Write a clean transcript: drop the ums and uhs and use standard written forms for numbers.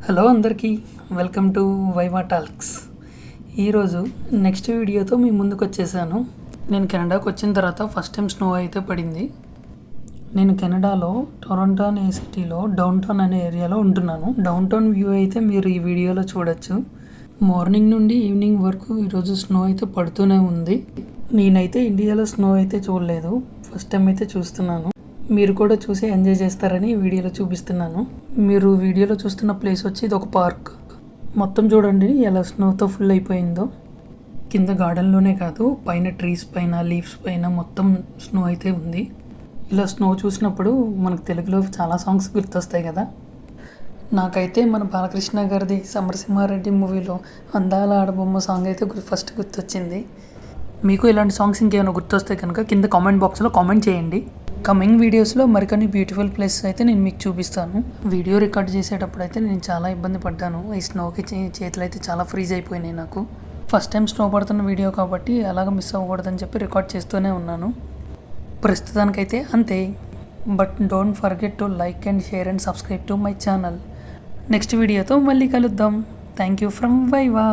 Hello అందరికీ welcome to viva టాల్క్స్. ఈరోజు next వీడియోతో మీ ముందుకు వచ్చేసాను. నేను కెనడాకు వచ్చిన తర్వాత ఫస్ట్ టైం స్నో అయితే పడింది. నేను కెనడాలో టొరంటో అనే సిటీలో డౌన్ టౌన్ అనే ఏరియాలో ఉంటున్నాను. డౌన్ టౌన్ వ్యూ అయితే మీరు ఈ వీడియోలో చూడొచ్చు. మార్నింగ్ నుండి ఈవినింగ్ వరకు ఈరోజు స్నో అయితే పడుతూనే ఉంది. నేనైతే ఇండియాలో స్నో అయితే చూడలేదు, ఫస్ట్ టైం అయితే చూస్తున్నాను. మీరు కూడా చూసి ఎంజాయ్ చేస్తారని వీడియోలో చూపిస్తున్నాను. మీరు వీడియోలో చూస్తున్న ప్లేస్ వచ్చి ఇది ఒక పార్క్. మొత్తం చూడండి ఎలా స్నోతో ఫుల్ అయిపోయిందో. కింద గార్డెన్లోనే కాదు, పైన ట్రీస్ పైన, లీవ్స్ పైన మొత్తం స్నో అయితే ఉంది. ఇలా స్నో చూసినప్పుడు మనకు తెలుగులో చాలా సాంగ్స్ గుర్తొస్తాయి కదా. నాకైతే మన బాలకృష్ణ గారిది సమరసింహారెడ్డి మూవీలో అందాల ఆడబొమ్మ సాంగ్ అయితే ఫస్ట్ గుర్తొచ్చింది. మీకు ఇలాంటి సాంగ్స్ ఇంకేమైనా గుర్తొస్తే కనుక కింద కామెంట్ బాక్స్లో కామెంట్ చేయండి. కమింగ్ వీడియోస్లో మరికొన్ని బ్యూటిఫుల్ ప్లేసెస్ అయితే నేను మీకు చూపిస్తాను. వీడియో రికార్డ్ చేసేటప్పుడు అయితే నేను చాలా ఇబ్బంది పడ్డాను. ఈ స్నోకి చేతులు అయితే చాలా ఫ్రీజ్ అయిపోయినాయి నాకు. ఫస్ట్ టైం స్నో పడుతున్న వీడియో కాబట్టి అలాగ మిస్ అవ్వకూడదని చెప్పి రికార్డ్ చేస్తూనే ఉన్నాను. ప్రస్తుతానికైతే అంతే. But don't forget to like and share and subscribe to my channel. Next వీడియోతో మళ్ళీ కలుద్దాం. Thank you from viva.